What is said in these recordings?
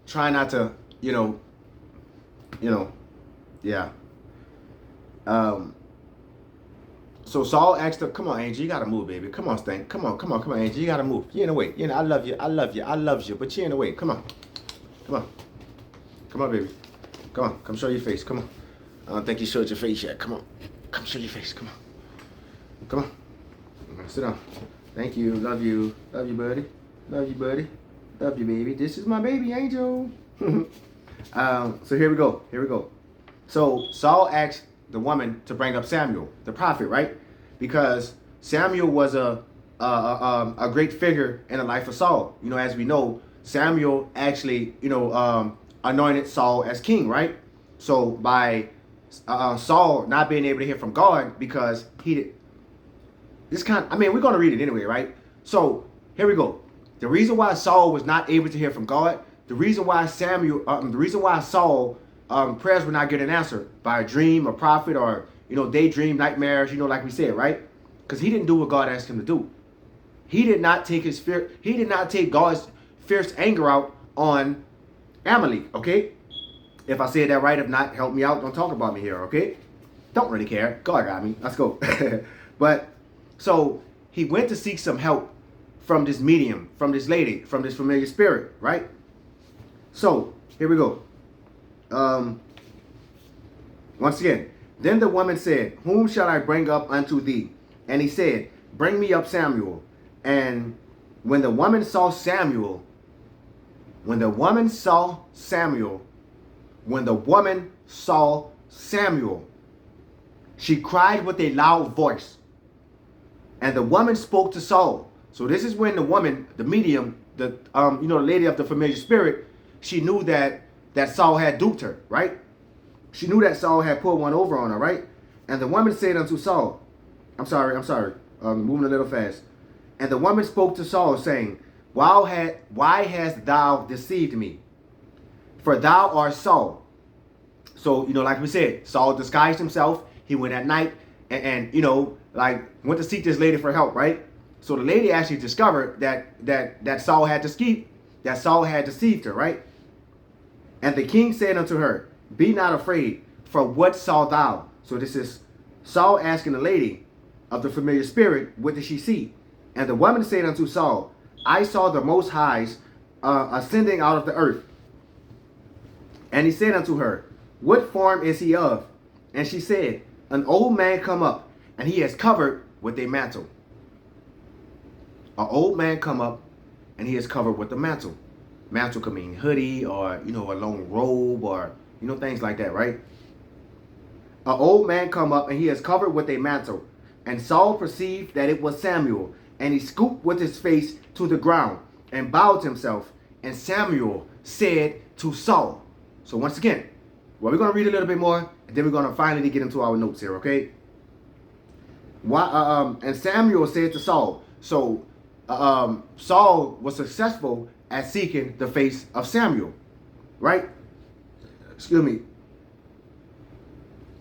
trying not to, yeah. So Saul asked her, "Come on, Angel, you gotta move, baby. Come on, Stank. Come on, Angel, you gotta move. You're in the way. I love you, I love you, but you're in the way. Come on, baby. Come show your face. Come on. I don't think you showed your face yet. Come on, show your face. Come on. Sit down. Thank you. Love you, buddy. Love you, buddy. Love you, baby. This is my baby, Angel." So here we go. So Saul asked the woman to bring up Samuel, the prophet, right? Because Samuel was a great figure in the life of Saul. As we know, Samuel actually, anointed Saul as king, right? So by Saul not being able to hear from God because he did we're going to read it anyway, right? So here we go. The reason why Saul was not able to hear from God, the reason why Saul prayers were not getting answered by a dream, a prophet, or daydream, nightmares, like we said, right? Because he didn't do what God asked him to do. He did not take God's fierce anger out on Amalek, okay? If I said that right, if not, help me out. Don't talk about me here, okay? Don't really care. God got me. Let's go. But so he went to seek some help from this medium, from this lady, from this familiar spirit, right? So here we go. Once again, then the woman said, "Whom shall I bring up unto thee?" And he said, "Bring me up Samuel." And when the woman saw Samuel, she cried with a loud voice. And the woman spoke to Saul. So this is when the woman, the medium, the lady of the familiar spirit, she knew that Saul had duped her, right? She knew that Saul had put one over on her, right? And the woman said unto Saul, I'm sorry, moving a little fast. And the woman spoke to Saul, saying, why hast thou deceived me? For thou art Saul. So, like we said, Saul disguised himself. He went at night and went to seek this lady for help, right? So the lady actually discovered that Saul had deceived her, right? And the king said unto her, "Be not afraid, for what saw thou?" So this is Saul asking the lady of the familiar spirit, what did she see? And the woman said unto Saul, "I saw the Most High's ascending out of the earth." And he said unto her, "What form is he of?" And she said, "An old man come up, and he is covered with a mantle." An old man come up, and he is covered with a mantle. Mantle could mean hoodie or, a long robe or, things like that, right? An old man come up, and he is covered with a mantle. And Saul perceived that it was Samuel, and he stooped with his face to the ground and bowed himself. And Samuel said to Saul. So once again, we're going to read a little bit more, and then we're going to finally get into our notes here, okay? And Samuel said to Saul. So Saul was successful at seeking the face of Samuel, right? Excuse me.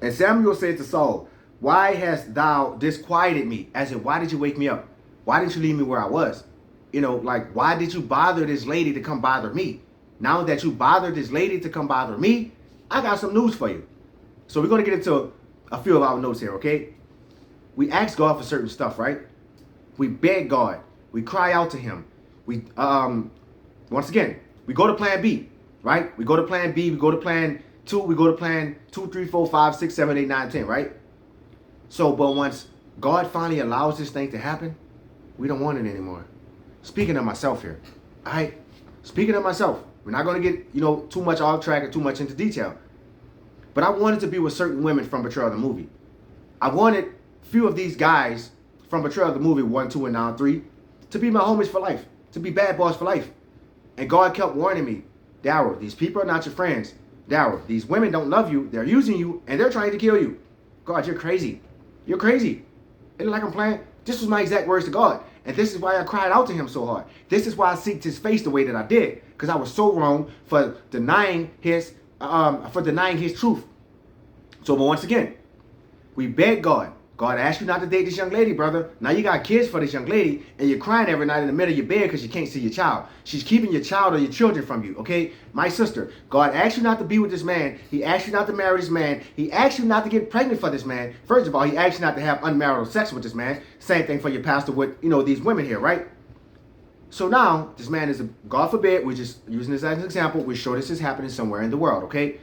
And Samuel said to Saul, "Why hast thou disquieted me?" As in, why did you wake me up? Why didn't you leave me where I was? Why did you bother this lady to come bother me? Now that you bothered this lady to come bother me, I got some news for you. So we're going to get into a few of our notes here, okay? We ask God for certain stuff, right? We beg God. We cry out to him. We, once again, we go to plan B, right? We go to plan B, we go to plan 2, we go to plan 2, 3, 4, 5, 6, 7, 8, 9, 10, right? So, but once God finally allows this thing to happen, we don't want it anymore. Speaking of myself here, all right? Speaking of myself, we're not going to get, too much off track or too much into detail. But I wanted to be with certain women from Betrayal the Movie. I wanted a few of these guys from Betrayal the Movie, 1, 2, and now 3, to be my homies for life, to be bad boys for life. And God kept warning me, "Daryl, these people are not your friends. Daryl, these women don't love you. They're using you, and they're trying to kill you. God, you're crazy. You're crazy." It's like I'm playing. This was my exact words to God. And this is why I cried out to him so hard. This is why I seeked his face the way that I did. Because I was so wrong for denying his truth. So, but once again, we beg God. God asked you not to date this young lady, brother. Now you got kids for this young lady, and you're crying every night in the middle of your bed because you can't see your child. She's keeping your child or your children from you, okay? My sister, God asked you not to be with this man. He asked you not to marry this man. He asked you not to get pregnant for this man. First of all, he asked you not to have unmarital sex with this man. Same thing for your pastor with, these women here, right? So now, this man is, God forbid, we're just using this as an example. We're sure this is happening somewhere in the world, okay?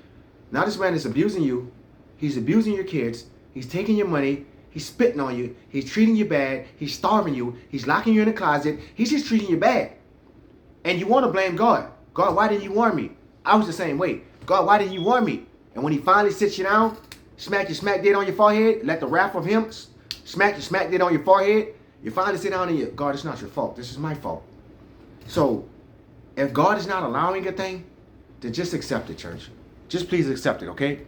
Now this man is abusing you. He's abusing your kids. He's taking your money. He's spitting on you. He's treating you bad. He's starving you. He's locking you in a closet. He's just treating you bad. And you want to blame God. God, why didn't you warn me? I was the same way. God, why didn't you warn me? And when he finally sits you down, smack your smack dead on your forehead, let the wrath of him smack your smack dead on your forehead, you finally sit down and you, God, it's not your fault. This is my fault. So if God is not allowing a thing, then just accept it, church. Just please accept it, okay?